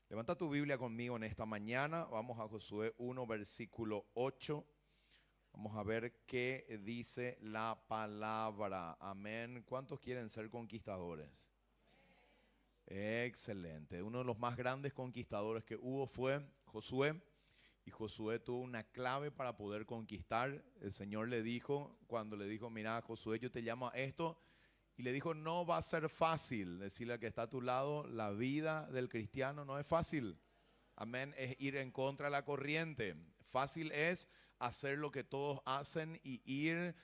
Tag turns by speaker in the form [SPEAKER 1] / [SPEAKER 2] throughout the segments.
[SPEAKER 1] Levanta tu Biblia conmigo en esta mañana. Vamos a Josué 1, versículo 8. Vamos a ver qué dice la palabra. Amén. ¿Cuántos quieren ser conquistadores? Excelente. Uno de los más grandes conquistadores que hubo fue Josué. Y Josué tuvo una clave para poder conquistar. El Señor le dijo, cuando le dijo, mira Josué, yo te llamo a esto. Y le dijo, no va a ser fácil. Decirle al que está a tu lado, la vida del cristiano no es fácil. Amén, es ir en contra de la corriente. Fácil es hacer lo que todos hacen y ir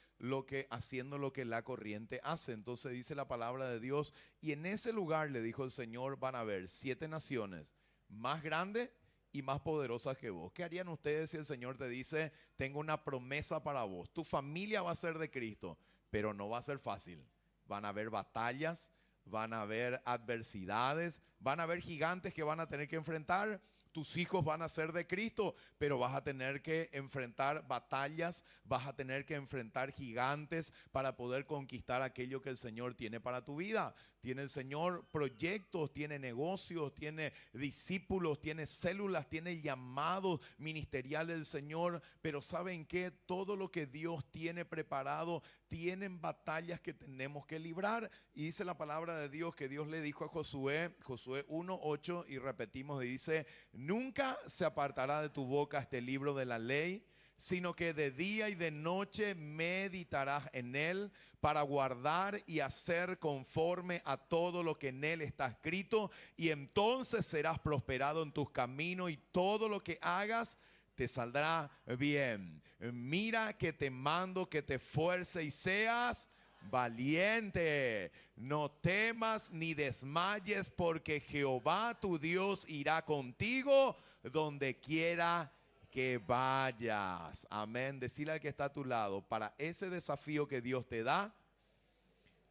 [SPEAKER 1] haciendo lo que la corriente hace. Entonces dice la palabra de Dios, y en ese lugar le dijo el Señor, van a haber 7 naciones más grandes y más poderosas que vos. ¿Qué harían ustedes si el Señor te dice, tengo una promesa para vos? Tu familia va a ser de Cristo, pero no va a ser fácil. Van a haber batallas, van a haber adversidades, van a haber gigantes que van a tener que enfrentar. Tus hijos van a ser de Cristo, pero vas a tener que enfrentar batallas, vas a tener que enfrentar gigantes para poder conquistar aquello que el Señor tiene para tu vida. Tiene el Señor proyectos, tiene negocios, tiene discípulos, tiene células, tiene llamados ministeriales del Señor, pero ¿saben qué? Todo lo que Dios tiene preparado, tienen batallas que tenemos que librar. Y dice la palabra de Dios que Dios le dijo a Josué, Josué 1:8, y repetimos, y dice, nunca se apartará de tu boca este libro de la ley, sino que de día y de noche meditarás en él para guardar y hacer conforme a todo lo que en él está escrito, y entonces serás prosperado en tus caminos y todo lo que hagas te saldrá bien. Mira que te mando que te esfuerces y seas valiente. No temas ni desmayes, porque Jehová tu Dios irá contigo donde quiera que vayas. Amén. Decirle al que está a tu lado, para ese desafío que Dios te da,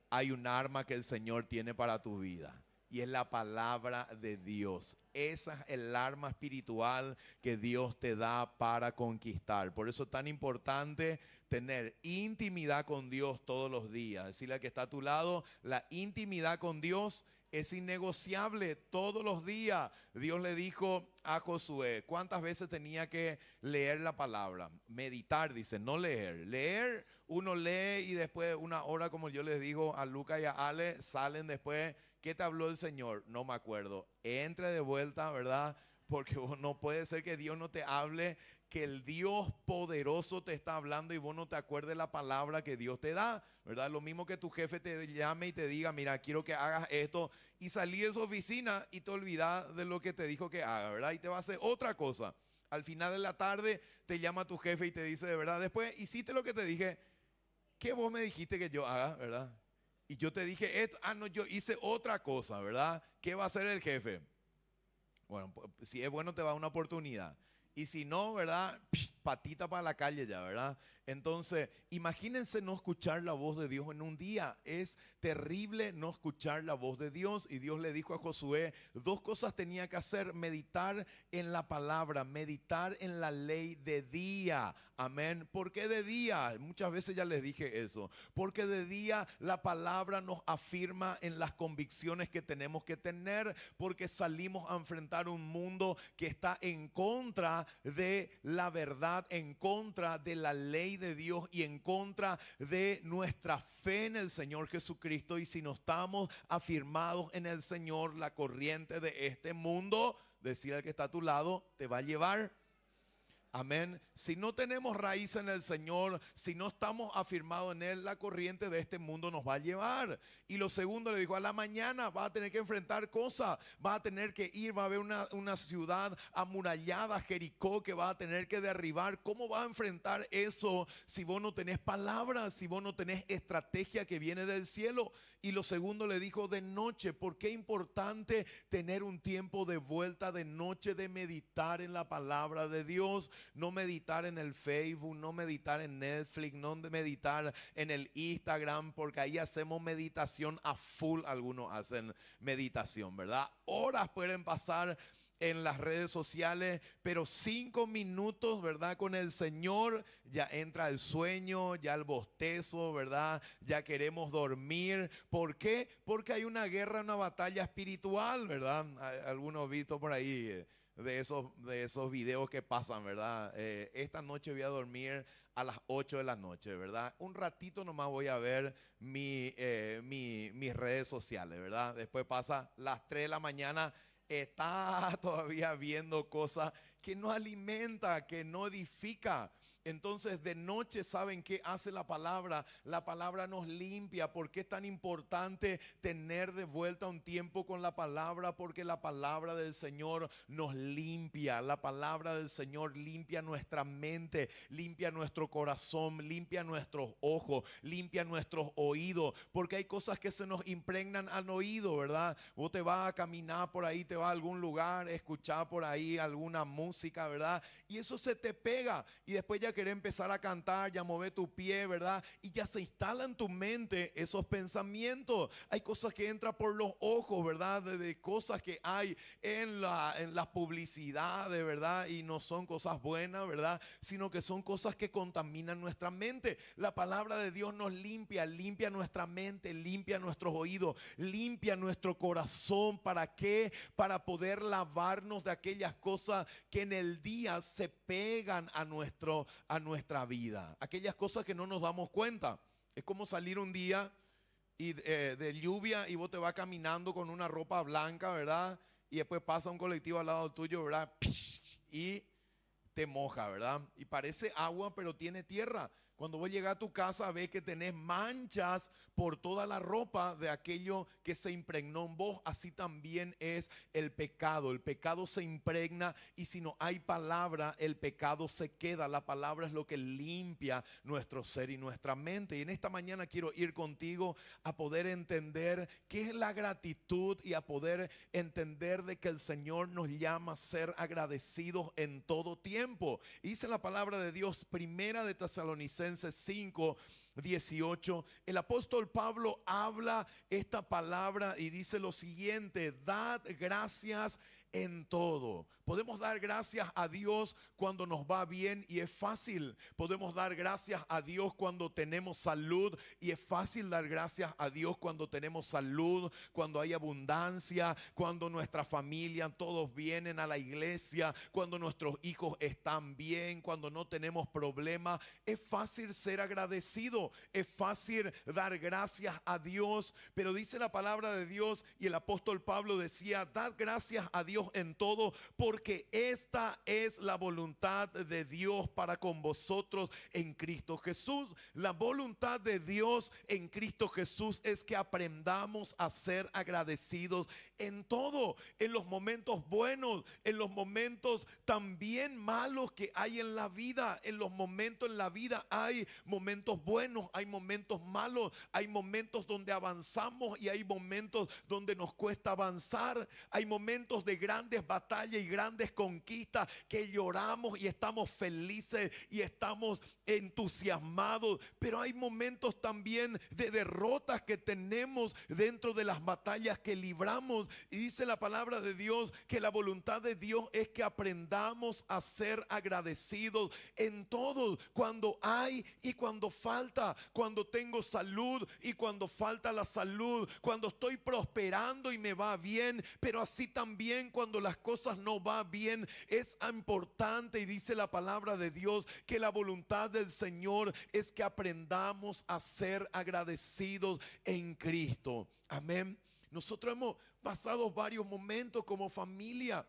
[SPEAKER 1] hay un arma que el Señor tiene para tu vida. Y es la palabra de Dios. Esa es el arma espiritual que Dios te da para conquistar. Por eso es tan importante tener intimidad con Dios todos los días. Decirle al que está a tu lado, la intimidad con Dios es innegociable todos los días. Dios le dijo a Josué, ¿cuántas veces tenía que leer la palabra? Meditar, dice, no leer. Leer, uno lee y después una hora, como yo les digo a Luca y a Ale, salen después. ¿Qué te habló el Señor? No me acuerdo. Entre de vuelta, ¿verdad? Porque no puede ser que Dios no te hable, que el Dios poderoso te está hablando y vos no te acuerdes la palabra que Dios te da, ¿verdad? Lo mismo que tu jefe te llame y te diga, mira, quiero que hagas esto, y salí de su oficina y te olvidas de lo que te dijo que haga, ¿verdad? Y te va a hacer otra cosa. Al final de la tarde te llama tu jefe y te dice, de verdad, después hiciste lo que te dije, ¿qué vos me dijiste que yo haga, verdad? Y yo te dije esto, no, yo hice otra cosa, ¿verdad? ¿Qué va a hacer el jefe? Bueno, si es bueno te va una oportunidad. Y si no, ¿verdad? Patita para la calle ya, ¿verdad? Entonces, imagínense no escuchar la voz de Dios en un día. Es terrible no escuchar la voz de Dios. Y Dios le dijo a Josué, 2 cosas tenía que hacer: meditar en la palabra, meditar en la ley de día. Amén. ¿Por qué de día? Muchas veces ya les dije eso. Porque de día la palabra nos afirma en las convicciones que tenemos que tener, porque salimos a enfrentar un mundo que está en contra de la verdad, en contra de la ley de Dios y en contra de nuestra fe en el Señor Jesucristo. Y si no estamos afirmados en el Señor, la corriente de este mundo, decir al que está a tu lado, te va a llevar. Amén. Si no tenemos raíz en el Señor, si no estamos afirmados en Él, la corriente de este mundo nos va a llevar. Y lo segundo, le dijo, a la mañana va a tener que enfrentar cosas, va a tener que ir, va a haber una ciudad amurallada, Jericó, que va a tener que derribar. ¿Cómo va a enfrentar eso si vos no tenés palabras, si vos no tenés estrategia que viene del cielo? Y lo segundo, le dijo, de noche. ¿Por qué es importante tener un tiempo de vuelta de noche, de meditar en la palabra de Dios? No meditar en el Facebook, no meditar en Netflix, no meditar en el Instagram, porque ahí hacemos meditación a full. Algunos hacen meditación, ¿verdad? Horas pueden pasar en las redes sociales, pero 5 minutos, ¿verdad? Con el Señor ya entra el sueño, ya el bostezo, ¿verdad? Ya queremos dormir. ¿Por qué? Porque hay una guerra, una batalla espiritual, ¿verdad? Algunos visto por ahí de esos videos que pasan, ¿verdad? Esta noche voy a dormir a las 8 de la noche, ¿verdad? Un ratito nomás voy a ver mis redes sociales, ¿verdad? Después pasa las 3 de la mañana, está todavía viendo cosas que no alimenta, que no edifica. Entonces de noche, ¿saben qué hace la palabra? La palabra nos limpia. ¿Por qué es tan importante tener de vuelta un tiempo con la palabra? Porque la palabra del Señor nos limpia. La palabra del Señor limpia nuestra mente, limpia nuestro corazón, limpia nuestros ojos, limpia nuestros oídos. Porque hay cosas que se nos impregnan al oído, ¿verdad? Vos te vas a caminar por ahí, te vas a algún lugar, escuchar por ahí alguna música, ¿verdad? Y eso se te pega y después ya querés empezar a cantar, ya mover tu pie, ¿verdad? Y ya se instala en tu mente esos pensamientos. Hay cosas que entran por los ojos, ¿verdad? De cosas que hay en las publicidades, ¿verdad? Y no son cosas buenas, ¿verdad? Sino que son cosas que contaminan nuestra mente. La palabra de Dios nos limpia, limpia nuestra mente, limpia nuestros oídos, limpia nuestro corazón. ¿Para qué? Para poder lavarnos de aquellas cosas que en el día se pegan a nuestra vida, aquellas cosas que no nos damos cuenta. Es como salir un día de lluvia y vos te vas caminando con una ropa blanca, ¿verdad? Y después pasa un colectivo al lado tuyo, ¿verdad? Y te moja, ¿verdad? Y parece agua, pero tiene tierra. Cuando vos llegas a tu casa, ves que tenés manchas por toda la ropa de aquello que se impregnó en vos. Así también es el pecado. El pecado se impregna y si no hay palabra, el pecado se queda. La palabra es lo que limpia nuestro ser y nuestra mente. Y en esta mañana quiero ir contigo a poder entender qué es la gratitud y a poder entender de que el Señor nos llama a ser agradecidos en todo tiempo. Y dice la palabra de Dios, primera de Tesalonicenses 5:18, el apóstol Pablo habla esta palabra y dice lo siguiente: dad gracias en todo. Podemos dar gracias a Dios cuando nos va bien y es fácil. Podemos dar gracias a Dios cuando tenemos salud y es fácil dar gracias a Dios cuando tenemos salud, cuando hay abundancia, cuando nuestra familia todos vienen a la iglesia, cuando nuestros hijos están bien, cuando no tenemos problemas. Es fácil ser agradecido, es fácil dar gracias a Dios, pero dice la palabra de Dios y el apóstol Pablo decía: dad gracias a Dios en todo, porque esta es la voluntad de Dios para con vosotros en Cristo Jesús. La voluntad de Dios en Cristo Jesús es que aprendamos a ser agradecidos en todo, en los momentos buenos, en los momentos también malos que hay en la vida. En los momentos en la vida hay momentos buenos, hay momentos malos, hay momentos donde avanzamos y hay momentos donde nos cuesta avanzar. Hay momentos de grandes batallas y grandes conquistas que lloramos y estamos felices y estamos entusiasmados, pero hay momentos también de derrotas que tenemos dentro de las batallas que libramos. Y dice la palabra de Dios que la voluntad de Dios es que aprendamos a ser agradecidos en todo, cuando hay y cuando falta, cuando tengo salud y cuando falta la salud, cuando estoy prosperando y me va bien, pero así también cuando las cosas no van bien. Es importante, y dice la palabra de Dios, que la voluntad del Señor es que aprendamos a ser agradecidos en Cristo. Amén. Nosotros hemos pasado varios momentos como familia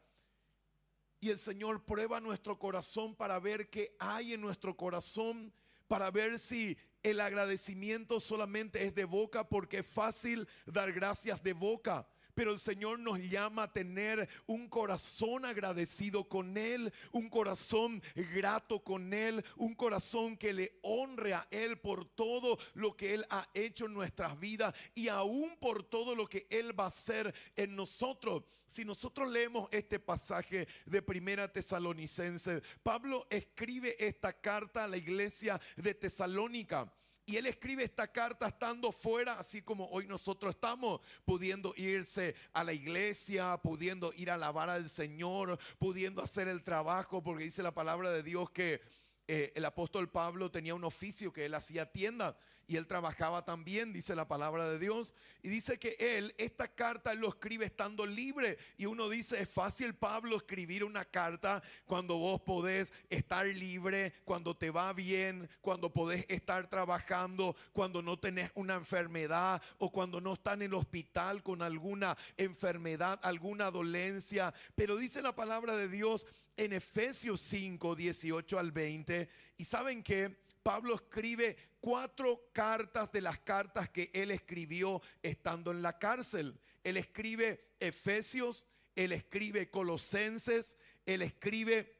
[SPEAKER 1] y el Señor prueba nuestro corazón para ver qué hay en nuestro corazón, para ver si el agradecimiento solamente es de boca, porque es fácil dar gracias de boca. Pero el Señor nos llama a tener un corazón agradecido con Él, un corazón grato con Él, un corazón que le honre a Él por todo lo que Él ha hecho en nuestras vidas y aún por todo lo que Él va a hacer en nosotros. Si nosotros leemos este pasaje de Primera Tesalonicenses, Pablo escribe esta carta a la iglesia de Tesalónica. Y él escribe esta carta estando fuera, así como hoy nosotros estamos, pudiendo irse a la iglesia, pudiendo ir a alabar al Señor, pudiendo hacer el trabajo, porque dice la palabra de Dios que el apóstol Pablo tenía un oficio que él hacía tienda y él trabajaba también, dice la palabra de Dios. Y dice que él, esta carta él lo escribe estando libre. Y uno dice, es fácil, Pablo, escribir una carta cuando vos podés estar libre, cuando te va bien, cuando podés estar trabajando, cuando no tenés una enfermedad o cuando no están en el hospital con alguna enfermedad, alguna dolencia. Pero dice la palabra de Dios en Efesios 5, 18 al 20. Y ¿saben qué? Pablo escribe 4 cartas de las cartas que él escribió estando en la cárcel. Él escribe Efesios, él escribe Colosenses, él escribe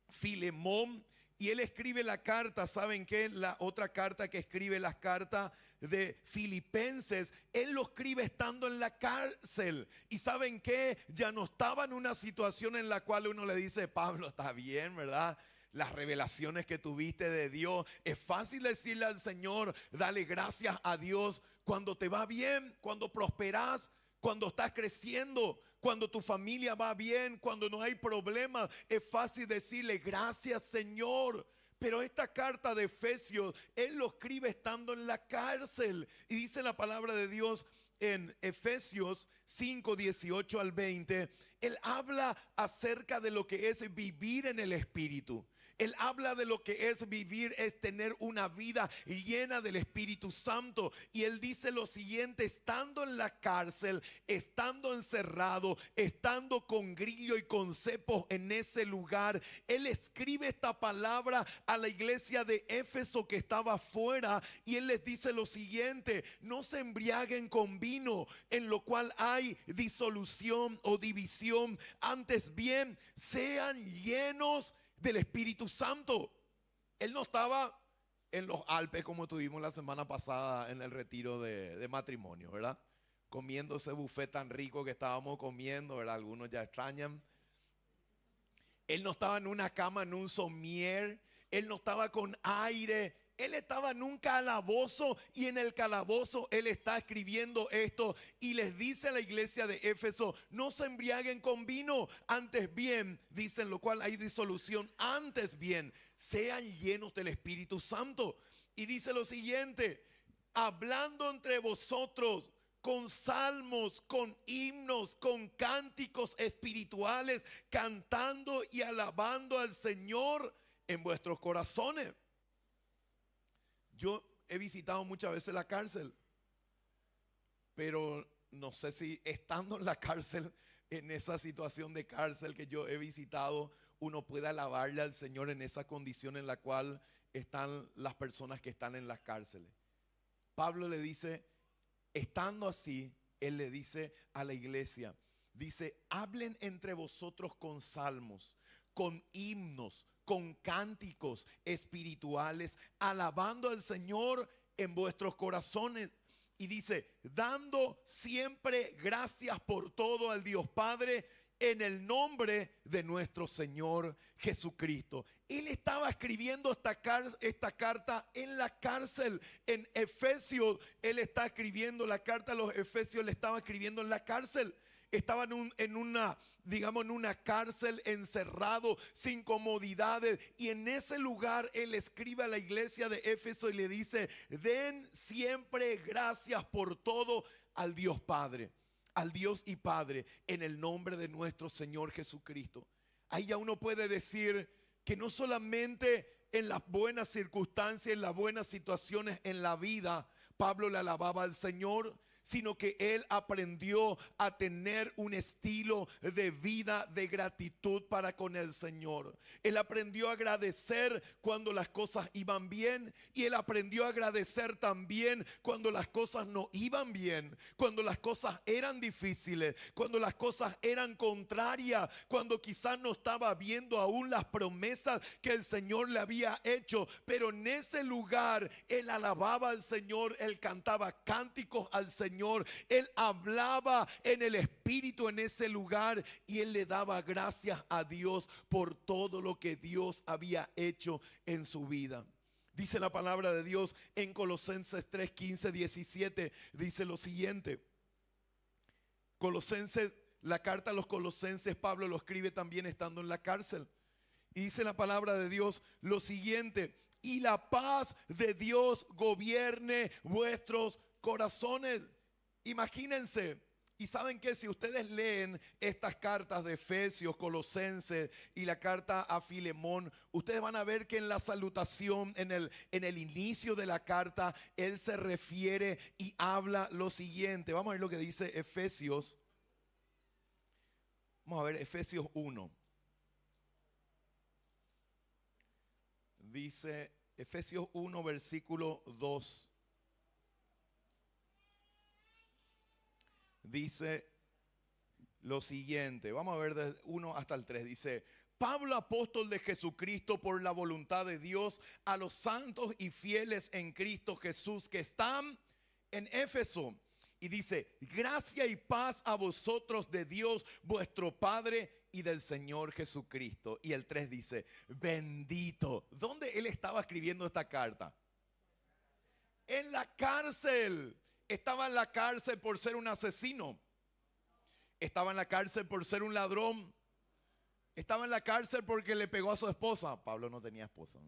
[SPEAKER 1] Filemón y él escribe la carta, ¿saben qué? La otra carta que escribe, las cartas de Filipenses, él lo escribe estando en la cárcel. Y ¿saben qué? Ya no estaba en una situación en la cual uno le dice, Pablo, está bien, ¿verdad? Las revelaciones que tuviste de Dios. Es fácil decirle al Señor, dale gracias a Dios cuando te va bien, cuando prosperas, cuando estás creciendo, cuando tu familia va bien, cuando no hay problemas. Es fácil decirle gracias, Señor. Pero esta carta de Efesios, él lo escribe estando en la cárcel. Y dice la palabra de Dios en Efesios 5, 18 al 20. Él habla acerca de lo que es vivir en el Espíritu. Él habla de lo que es vivir, es tener una vida llena del Espíritu Santo. Y él dice lo siguiente, estando en la cárcel, estando encerrado, estando con grillo y con cepos en ese lugar, él escribe esta palabra a la iglesia de Éfeso que estaba afuera. Y él les dice lo siguiente, no se embriaguen con vino en lo cual hay disolución o división. Antes bien, sean llenos del Espíritu Santo. Él no estaba en los Alpes como tuvimos la semana pasada en el retiro de matrimonio, ¿verdad? Comiendo ese buffet tan rico que estábamos comiendo, ¿verdad? Algunos ya extrañan. Él no estaba en una cama, en un somier. Él no estaba con aire. Él estaba en un calabozo y en el calabozo él está escribiendo esto y les dice a la iglesia de Éfeso, no se embriaguen con vino, antes bien, dicen lo cual hay disolución, antes bien, sean llenos del Espíritu Santo. Y dice lo siguiente, hablando entre vosotros con salmos, con himnos, con cánticos espirituales, cantando y alabando al Señor en vuestros corazones. Yo he visitado muchas veces la cárcel, pero no sé si estando en la cárcel, en esa situación de cárcel que yo he visitado, uno puede alabarle al Señor en esa condición en la cual están las personas que están en las cárceles. Pablo le dice, estando así, él le dice a la iglesia, dice, hablen entre vosotros con salmos, con himnos, con cánticos espirituales, alabando al Señor en vuestros corazones. Y dice, dando siempre gracias por todo al Dios Padre en el nombre de nuestro Señor Jesucristo. Él estaba escribiendo esta carta en la cárcel. En Efesios, él está escribiendo la carta a los Efesios, le estaba escribiendo en la cárcel. Estaba en una cárcel, encerrado, sin comodidades. Y en ese lugar él escribe a la iglesia de Éfeso y le dice, den siempre gracias por todo al Dios Padre, al Dios y Padre, en el nombre de nuestro Señor Jesucristo. Ahí ya uno puede decir que no solamente en las buenas circunstancias, en las buenas situaciones en la vida, Pablo le alababa al Señor, sino que él aprendió a tener un estilo de vida de gratitud para con el Señor. Él aprendió a agradecer cuando las cosas iban bien y él aprendió a agradecer también cuando las cosas no iban bien, cuando las cosas eran difíciles, cuando las cosas eran contrarias, cuando quizás no estaba viendo aún las promesas que el Señor le había hecho, pero en ese lugar él alababa al Señor, él cantaba cánticos al Señor. Él hablaba en el Espíritu en ese lugar y él le daba gracias a Dios por todo lo que Dios había hecho en su vida. Dice la palabra de Dios en Colosenses 3, 15, 17, dice lo siguiente. Colosenses, la carta a los Colosenses, Pablo lo escribe también estando en la cárcel. Y dice la palabra de Dios lo siguiente: y la paz de Dios gobierne vuestros corazones. Imagínense. Y saben que si ustedes leen estas cartas de Efesios, Colosenses y la carta a Filemón, ustedes van a ver que en la salutación, en el inicio de la carta, él se refiere y habla lo siguiente. Vamos a ver lo que dice Efesios. Vamos a ver Efesios 1. Dice Efesios 1, versículo 2. Dice lo siguiente, vamos a ver del 1 hasta el 3, dice: Pablo, apóstol de Jesucristo por la voluntad de Dios, a los santos y fieles en Cristo Jesús que están en Éfeso. Y dice: gracia y paz a vosotros de Dios vuestro Padre y del Señor Jesucristo. Y el 3 dice: bendito. ¿Dónde él estaba escribiendo esta carta? En la cárcel. Estaba en la cárcel por ser un asesino. Estaba en la cárcel por ser un ladrón. Estaba en la cárcel porque le pegó a su esposa. Pablo no tenía esposa.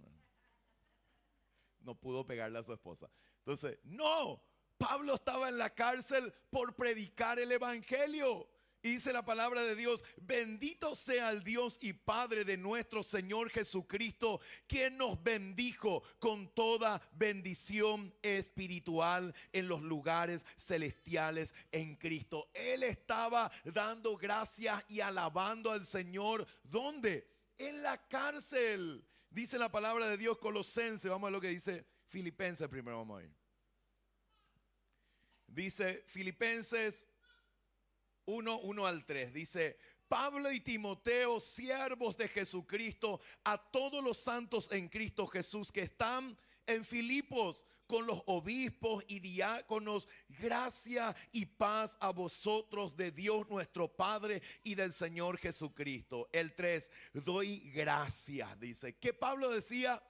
[SPEAKER 1] No pudo pegarle a su esposa. Entonces, no. Pablo estaba en la cárcel por predicar el evangelio. Y dice la palabra de Dios: bendito sea el Dios y Padre de nuestro Señor Jesucristo, quien nos bendijo con toda bendición espiritual en los lugares celestiales en Cristo. Él estaba dando gracias y alabando al Señor. ¿Dónde? En la cárcel. Dice la palabra de Dios, Colosenses. Vamos a ver lo que dice Filipenses primero. Vamos a ir. Dice Filipenses 1, 1 al 3, dice: Pablo y Timoteo, siervos de Jesucristo, a todos los santos en Cristo Jesús que están en Filipos, con los obispos y diáconos, gracia y paz a vosotros de Dios nuestro Padre y del Señor Jesucristo. El 3, doy gracias, dice. ¿Qué Pablo decía?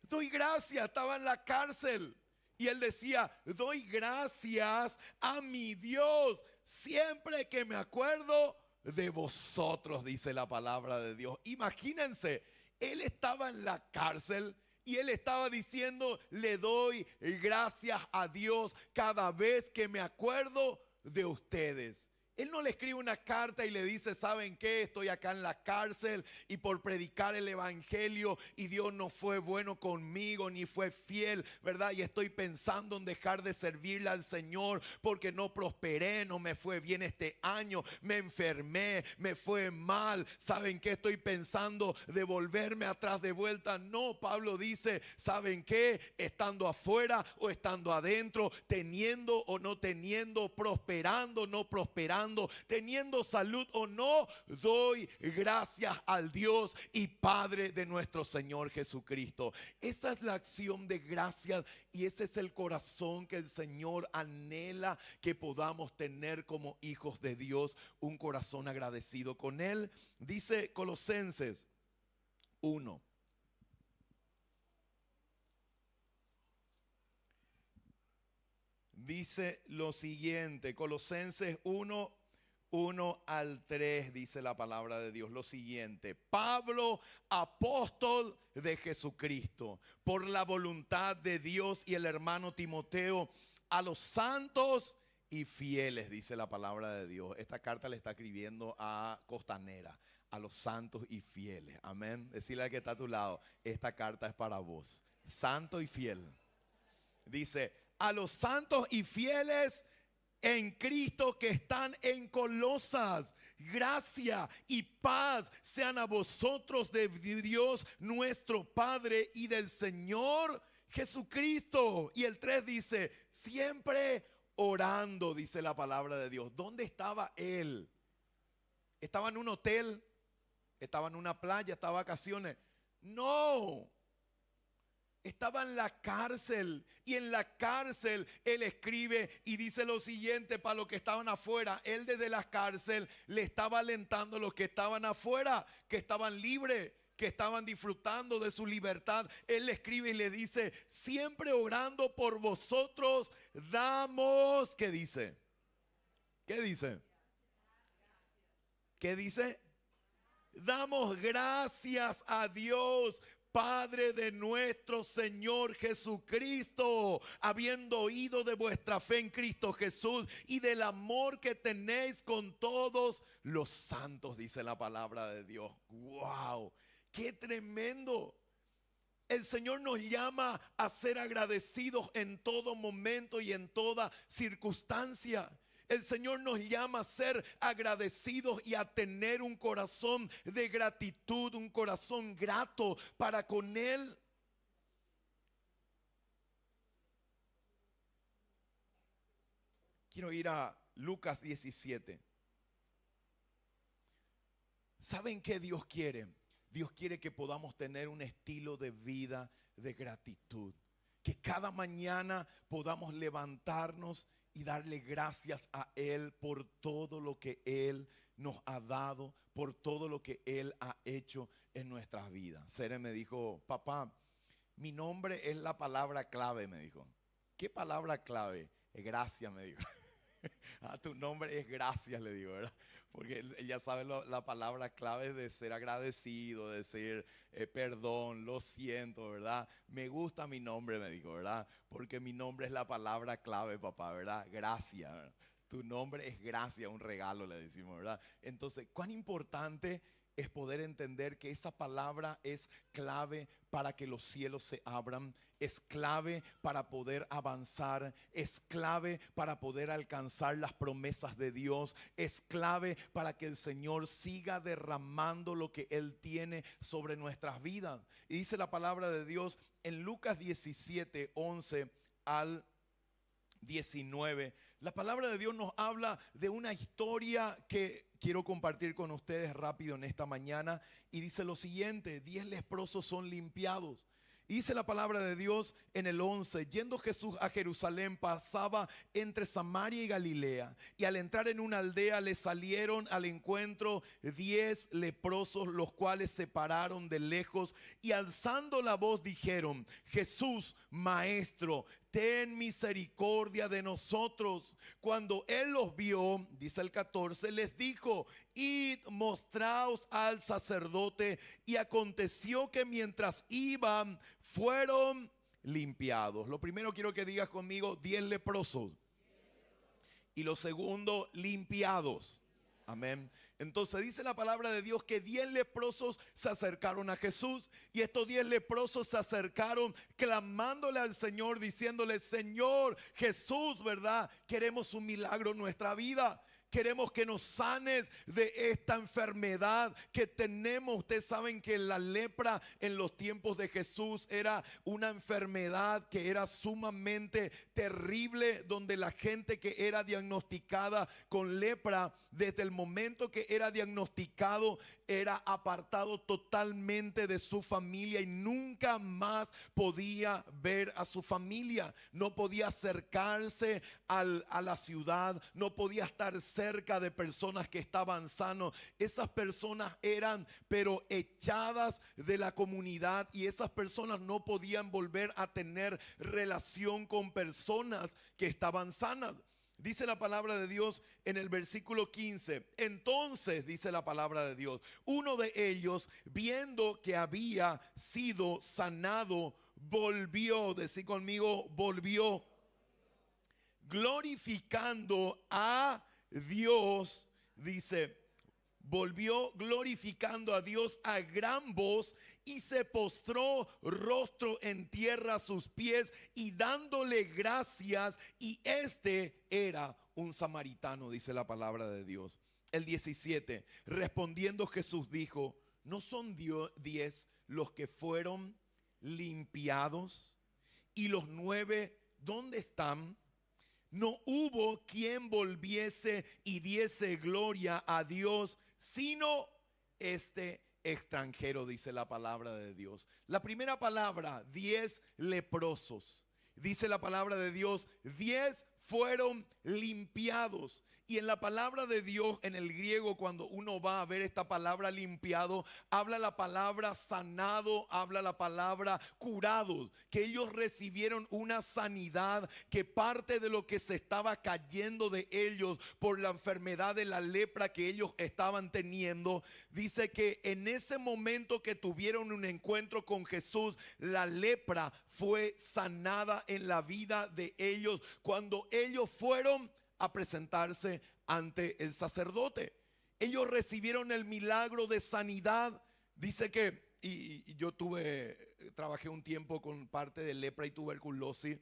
[SPEAKER 1] Doy gracias, estaba en la cárcel. Y él decía: doy gracias a mi Dios siempre que me acuerdo de vosotros, dice la palabra de Dios. Imagínense, él estaba en la cárcel y él estaba diciendo: le doy gracias a Dios cada vez que me acuerdo de ustedes. Él no le escribe una carta y le dice: ¿saben qué? Estoy acá en la cárcel y por predicar el evangelio y Dios no fue bueno conmigo ni fue fiel, ¿verdad? Y estoy pensando en dejar de servirle al Señor porque no prosperé, no me fue bien este año, me enfermé, me fue mal. ¿Saben qué? Estoy pensando de volverme atrás de vuelta. No, Pablo dice: ¿saben qué? Estando afuera o estando adentro, teniendo o no teniendo, prosperando o no prosperando, teniendo salud o no, doy gracias al Dios y Padre de nuestro Señor Jesucristo. Esa es la acción de gracias y ese es el corazón que el Señor anhela que podamos tener como hijos de Dios, un corazón agradecido con Él. Dice Colosenses 1. Dice lo siguiente, Colosenses 1, 1 al 3, dice la palabra de Dios lo siguiente: Pablo, apóstol de Jesucristo, por la voluntad de Dios, y el hermano Timoteo, a los santos y fieles, dice la palabra de Dios. Esta carta le está escribiendo a Costanera, a los santos y fieles. Amén. Decirle al que está a tu lado: esta carta es para vos, santo y fiel. Dice: a los santos y fieles en Cristo que están en Colosas, gracia y paz sean a vosotros de Dios nuestro Padre y del Señor Jesucristo. Y el 3 dice: siempre orando, dice la palabra de Dios. ¿Dónde estaba él? ¿Estaba en un hotel? ¿Estaba en una playa? ¿Estaba de vacaciones? No. Estaba en la cárcel y en la cárcel él escribe y dice lo siguiente para los que estaban afuera. Él desde la cárcel le estaba alentando a los que estaban afuera, que estaban libres, que estaban disfrutando de su libertad, él le escribe y le dice: siempre orando por vosotros, damos, ¿qué dice? ¿Qué dice? ¿Qué dice? Damos gracias a Dios, Padre de nuestro Señor Jesucristo, habiendo oído de vuestra fe en Cristo Jesús y del amor que tenéis con todos los santos, dice la palabra de Dios. ¡Wow! ¡Qué tremendo! El Señor nos llama a ser agradecidos en todo momento y en toda circunstancia. El Señor nos llama a ser agradecidos y a tener un corazón de gratitud, un corazón grato para con Él. Quiero ir a Lucas 17. ¿Saben qué Dios quiere? Dios quiere que podamos tener un estilo de vida de gratitud. Que cada mañana podamos levantarnos y darle gracias a Él por todo lo que Él nos ha dado, por todo lo que Él ha hecho en nuestras vidas. Sere me dijo: papá, mi nombre es la palabra clave, me dijo. ¿Qué palabra clave? Gracias, me dijo. Tu nombre es gracias, le digo, ¿verdad? Porque él ya sabe la palabra clave de ser agradecido, de decir perdón, lo siento, ¿verdad? Me gusta mi nombre, me dijo, ¿verdad? Porque mi nombre es la palabra clave, papá, ¿verdad? Gracias, ¿verdad? Tu nombre es gracia, un regalo, le decimos, ¿verdad? Entonces, cuán importante es poder entender que esa palabra es clave para que los cielos se abran, es clave para poder avanzar, es clave para poder alcanzar las promesas de Dios, es clave para que el Señor siga derramando lo que Él tiene sobre nuestras vidas. Y dice la palabra de Dios en Lucas 17, 11 al 19. La palabra de Dios nos habla de una historia que quiero compartir con ustedes rápido en esta mañana, y dice lo siguiente: 10 leprosos son limpiados. Y dice la palabra de Dios en el 11: yendo Jesús a Jerusalén, pasaba entre Samaria y Galilea, y al entrar en una aldea le salieron al encuentro 10 leprosos, los cuales se pararon de lejos y alzando la voz dijeron: Jesús, Maestro, ten misericordia de nosotros. Cuando él los vio, dice el 14, les dijo: id, mostraos al sacerdote. Y aconteció que mientras iban, fueron limpiados. Lo primero quiero que digas conmigo: 10 leprosos. Y lo segundo, limpiados. Amén. Entonces dice la palabra de Dios que 10 leprosos se acercaron a Jesús, y estos 10 leprosos se acercaron clamándole al Señor, diciéndole: Señor Jesús, ¿verdad? Queremos un milagro en nuestra vida. Queremos que nos sanes de esta enfermedad que tenemos. Ustedes saben que la lepra en los tiempos de Jesús era una enfermedad que era sumamente terrible, donde la gente que era diagnosticada con lepra, desde el momento que era diagnosticado, era apartado totalmente de su familia y nunca más podía ver a su familia. No podía acercarse a la ciudad, no podía estar cerca de personas que estaban sanos. Esas personas eran pero echadas de la comunidad, y esas personas no podían volver a tener relación con personas que estaban sanas. Dice la palabra de Dios en el versículo 15. Entonces, dice la palabra de Dios, uno de ellos, viendo que había sido sanado, volvió, decí conmigo, volvió, glorificando a Dios. Dice: volvió glorificando a Dios a gran voz, y se postró rostro en tierra a sus pies y dándole gracias. Y este era un samaritano, dice la palabra de Dios. El 17, respondiendo Jesús dijo: ¿no son 10 los que fueron limpiados? ¿Y los 9 dónde están? No hubo quien volviese y diese gloria a Dios, sino este extranjero, dice la palabra de Dios. La primera palabra, 10 leprosos. Dice la palabra de Dios, 10 fueron limpiados. Y en la palabra de Dios, en el griego, cuando uno va a ver esta palabra limpiado, habla la palabra sanado, habla la palabra curados, que ellos recibieron una sanidad, que parte de lo que se estaba cayendo de ellos por la enfermedad de la lepra que ellos estaban teniendo, dice que en ese momento que tuvieron un encuentro con Jesús, la lepra fue sanada en la vida de ellos cuando ellos fueron a presentarse ante el sacerdote. Ellos recibieron el milagro de sanidad. Dice que, y yo trabajé un tiempo con parte de lepra y tuberculosis,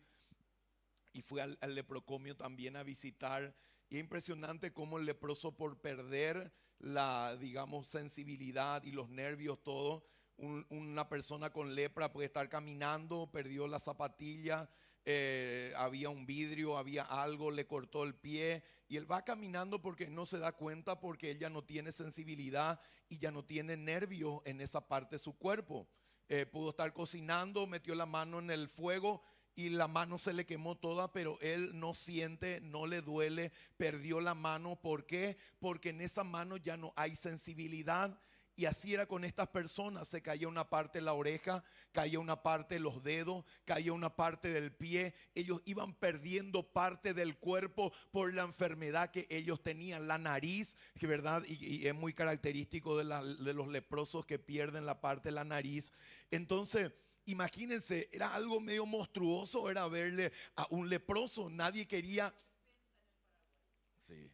[SPEAKER 1] y fui al leprocomio también a visitar. Y es impresionante cómo el leproso, por perder la, digamos, sensibilidad y los nervios, todo, una persona con lepra puede estar caminando, perdió la zapatilla, había un vidrio, había algo, le cortó el pie y él va caminando porque no se da cuenta, porque él ya no tiene sensibilidad y ya no tiene nervios en esa parte de su cuerpo. Pudo estar cocinando, metió la mano en el fuego y la mano se le quemó toda, pero él no siente, no le duele, perdió la mano. ¿Por qué? Porque en esa mano ya no hay sensibilidad. Y así era con estas personas. Se caía una parte de la oreja, caía una parte de los dedos, caía una parte del pie. Ellos iban perdiendo parte del cuerpo por la enfermedad que ellos tenían. La nariz, ¿verdad? Y es muy característico de los leprosos que pierden la parte de la nariz. Entonces, imagínense, era algo medio monstruoso, era verle a un leproso. Nadie quería... Sí.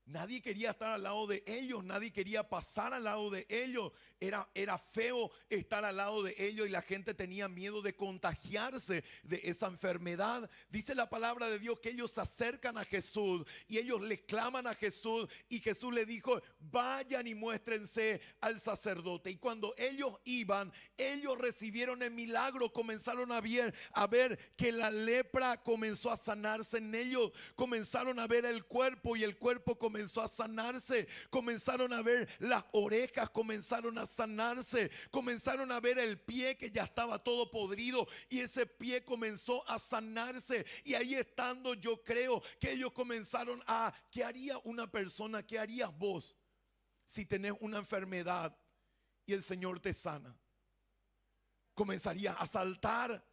[SPEAKER 1] Nadie quería estar al lado de ellos, nadie quería pasar al lado de ellos. Era feo estar al lado de ellos y la gente tenía miedo de contagiarse de esa enfermedad. Dice la palabra de Dios que ellos se acercan a Jesús y ellos le claman a Jesús, y Jesús le dijo: vayan y muéstrense al sacerdote. Y cuando ellos iban, ellos recibieron el milagro, comenzaron a ver que la lepra comenzó a sanarse en ellos, comenzaron a ver el cuerpo y el cuerpo comenzó a sanarse, comenzaron a ver las orejas, comenzaron a sanarse, comenzaron a ver el pie que ya estaba todo podrido y ese pie comenzó a sanarse. Y ahí estando, yo creo que ellos comenzaron a... ¿Qué haría una persona? ¿Qué harías vos si tenés una enfermedad y el Señor te sana? Comenzaría a saltar,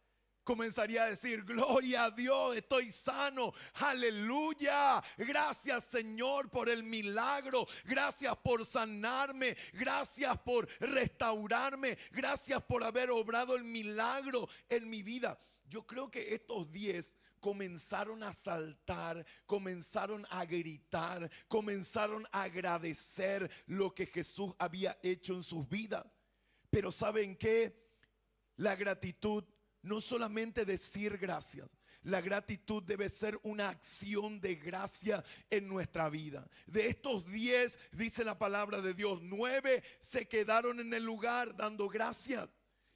[SPEAKER 1] comenzaría a decir: gloria a Dios, estoy sano, aleluya, gracias Señor por el milagro, gracias por sanarme, gracias por restaurarme, gracias por haber obrado el milagro en mi vida. Yo creo que estos 10 comenzaron a saltar, comenzaron a gritar, comenzaron a agradecer lo que Jesús había hecho en sus vidas. Pero ¿saben qué? La gratitud, no solamente decir gracias, la gratitud debe ser una acción de gracia en nuestra vida. De estos 10, dice la palabra de Dios, 9 se quedaron en el lugar dando gracias.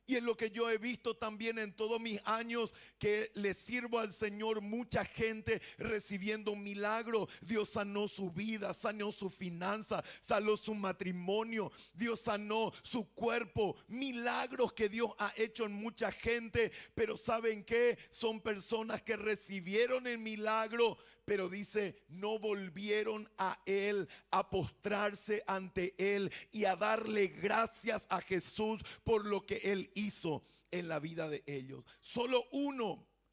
[SPEAKER 1] Y es lo que yo he visto también en todos mis años que le sirvo al Señor, mucha gente recibiendo un milagro. Dios sanó su vida, sanó su finanza, sanó su matrimonio, Dios sanó su cuerpo. Milagros que Dios ha hecho en mucha gente. Pero ¿saben qué? Son personas que recibieron el milagro, pero dice, no volvieron a Él, a postrarse ante Él y a darle gracias a Jesús por lo que Él hizo en la vida de ellos. Solo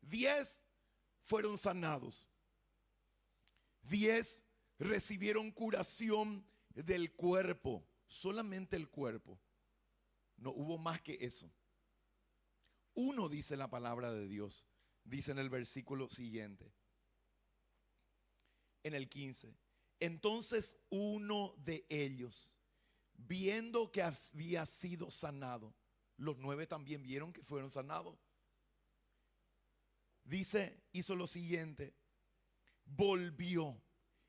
[SPEAKER 1] 10 fueron sanados. 10 recibieron curación del cuerpo, solamente el cuerpo. No hubo más que eso. 1, dice la palabra de Dios, dice en el versículo siguiente, en el 15: entonces uno de ellos, viendo que había sido sanado, los 9 también vieron que fueron sanados. Dice, hizo lo siguiente: volvió.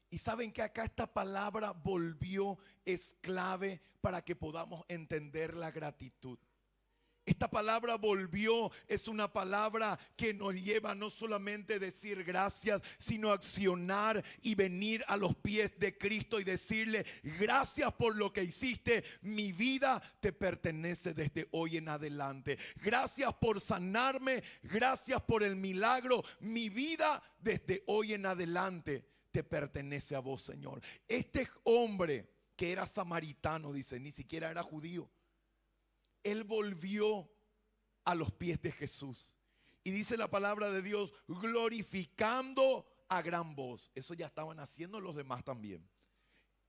[SPEAKER 1] Y saben que acá esta palabra volvió es clave para que podamos entender la gratitud. Esta palabra volvió es una palabra que nos lleva no solamente a decir gracias, sino a accionar y venir a los pies de Cristo y decirle: gracias por lo que hiciste, mi vida te pertenece desde hoy en adelante. Gracias por sanarme, gracias por el milagro, mi vida desde hoy en adelante te pertenece a vos, Señor. Este hombre que era samaritano, dice, ni siquiera era judío. Él volvió a los pies de Jesús. Y dice la palabra de Dios, glorificando a gran voz. Eso ya estaban haciendo los demás también.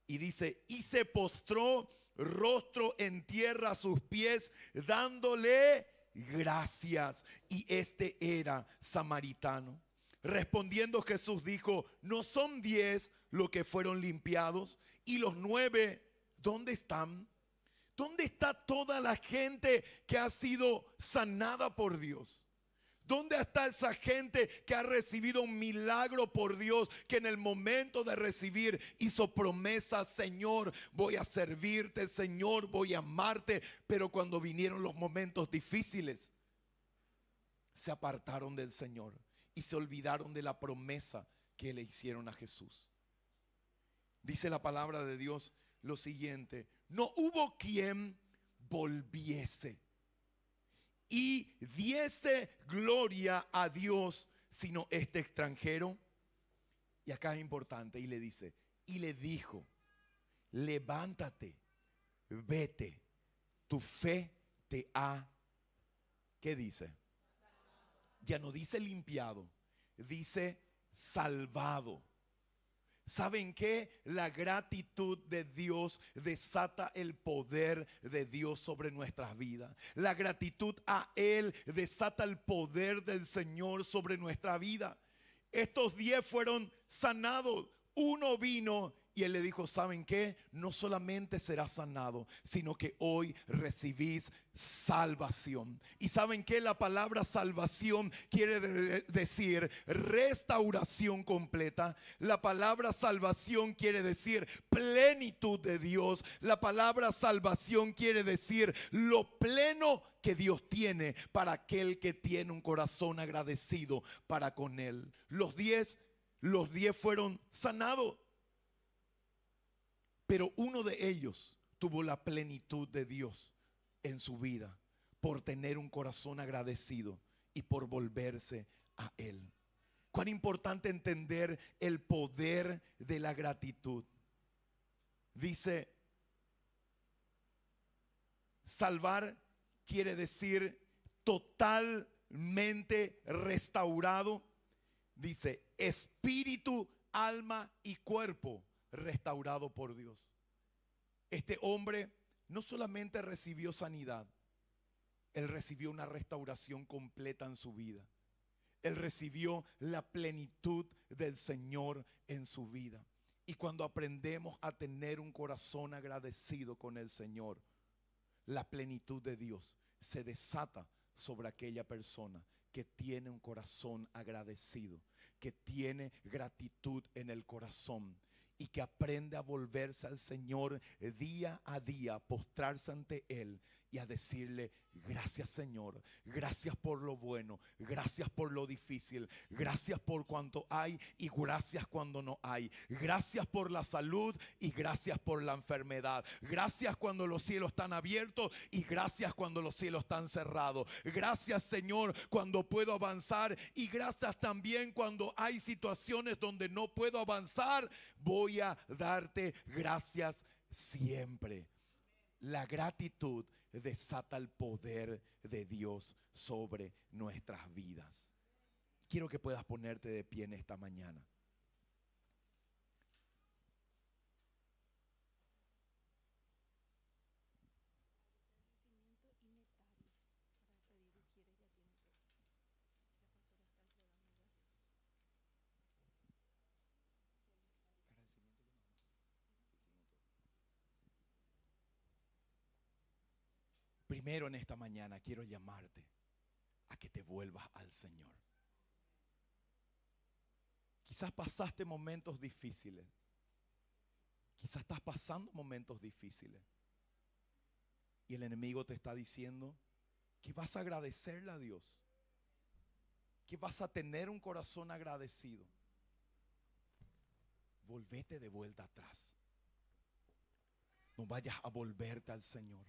[SPEAKER 1] Y dice, y se postró rostro en tierra a sus pies, dándole gracias. Y este era samaritano. Respondiendo Jesús dijo, ¿no son 10 los que fueron limpiados? ¿Y los 9 dónde están? ¿Dónde está toda la gente que ha sido sanada por Dios? ¿Dónde está esa gente que ha recibido un milagro por Dios, que en el momento de recibir hizo promesas? Señor, voy a servirte, Señor, voy a amarte. Pero cuando vinieron los momentos difíciles, se apartaron del Señor y se olvidaron de la promesa que le hicieron a Jesús. Dice la palabra de Dios lo siguiente: no hubo quien volviese y diese gloria a Dios, sino este extranjero. Y acá es importante, y le dice, y le dijo, levántate, vete, tu fe te ha, ¿qué dice? Ya no dice limpiado, dice salvado. ¿Saben qué? La gratitud de Dios desata el poder de Dios sobre nuestras vidas. La gratitud a Él desata el poder del Señor sobre nuestra vida. Estos 10 fueron sanados. Uno vino y Él le dijo, ¿saben qué? No solamente serás sanado, sino que hoy recibís salvación. Y ¿saben qué? La palabra salvación quiere decir restauración completa. La palabra salvación quiere decir plenitud de Dios. La palabra salvación quiere decir lo pleno que Dios tiene para aquel que tiene un corazón agradecido para con Él. Los 10 fueron sanados. Pero uno de ellos tuvo la plenitud de Dios en su vida por tener un corazón agradecido y por volverse a Él. Cuán importante entender el poder de la gratitud. Dice, salvar quiere decir totalmente restaurado. Dice, espíritu, alma y cuerpo restaurado por Dios. Este hombre no solamente recibió sanidad, él recibió una restauración completa en su vida. Él recibió la plenitud del Señor en su vida. Y cuando aprendemos a tener un corazón agradecido con el Señor, la plenitud de Dios se desata sobre aquella persona que tiene un corazón agradecido, que tiene gratitud en el corazón y que aprende a volverse al Señor día a día, a postrarse ante Él y a decirle, gracias Señor, gracias por lo bueno, gracias por lo difícil, gracias por cuanto hay y gracias cuando no hay, gracias por la salud y gracias por la enfermedad, gracias cuando los cielos están abiertos y gracias cuando los cielos están cerrados, gracias Señor cuando puedo avanzar y gracias también cuando hay situaciones donde no puedo avanzar, voy a darte gracias siempre. La gratitud desata el poder de Dios sobre nuestras vidas. Quiero que puedas ponerte de pie en esta mañana. Primero en esta mañana quiero llamarte a que te vuelvas al Señor. Quizás pasaste momentos difíciles. Quizás estás pasando momentos difíciles. Y el enemigo te está diciendo, que vas a agradecerle a Dios, que vas a tener un corazón agradecido. Volvete de vuelta atrás. No vayas a volverte al Señor.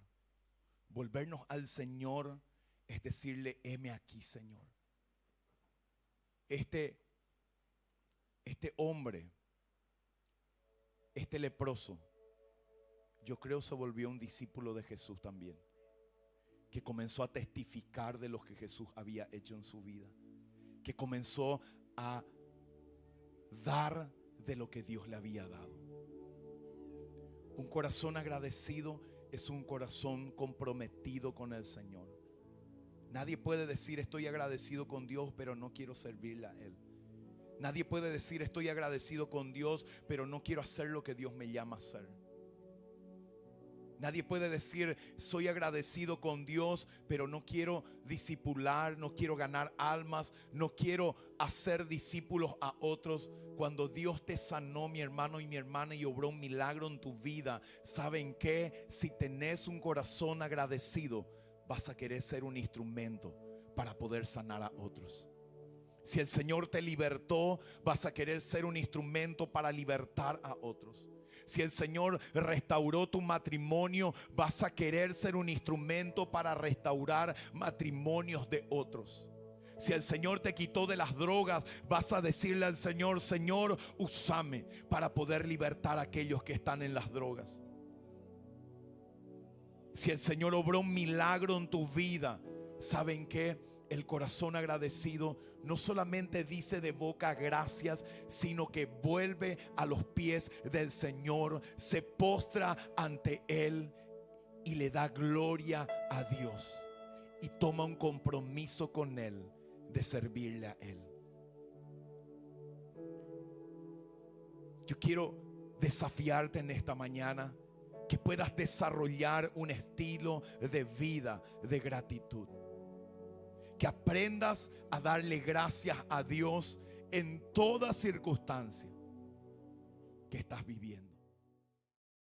[SPEAKER 1] Volvernos al Señor es decirle: heme aquí, Señor. Este hombre, este leproso, yo creo se volvió un discípulo de Jesús también, que comenzó a testificar de lo que Jesús había hecho en su vida, que comenzó a dar de lo que Dios le había dado. Un corazón agradecido es un corazón comprometido con el Señor. Nadie puede decir: estoy agradecido con Dios, pero no quiero servirle a Él. Nadie puede decir: estoy agradecido con Dios, pero no quiero hacer lo que Dios me llama a hacer. Nadie puede decir: soy agradecido con Dios, pero no quiero discipular, no quiero ganar almas, no quiero hacer discípulos a otros. Cuando Dios te sanó, mi hermano y mi hermana, y obró un milagro en tu vida, ¿saben qué? Si tenés un corazón agradecido, vas a querer ser un instrumento para poder sanar a otros. Si el Señor te libertó, vas a querer ser un instrumento para libertar a otros. Si el Señor restauró tu matrimonio, vas a querer ser un instrumento para restaurar matrimonios de otros. Si el Señor te quitó de las drogas, vas a decirle al Señor: Señor, úsame para poder libertar a aquellos que están en las drogas. Si el Señor obró un milagro en tu vida, ¿saben qué? El corazón agradecido no solamente dice de boca gracias, sino que vuelve a los pies del Señor, se postra ante Él y le da gloria a Dios, y toma un compromiso con Él de servirle a Él. Yo quiero desafiarte en esta mañana, que puedas desarrollar un estilo de vida de gratitud. Que aprendas a darle gracias a Dios en toda circunstancia que estás viviendo.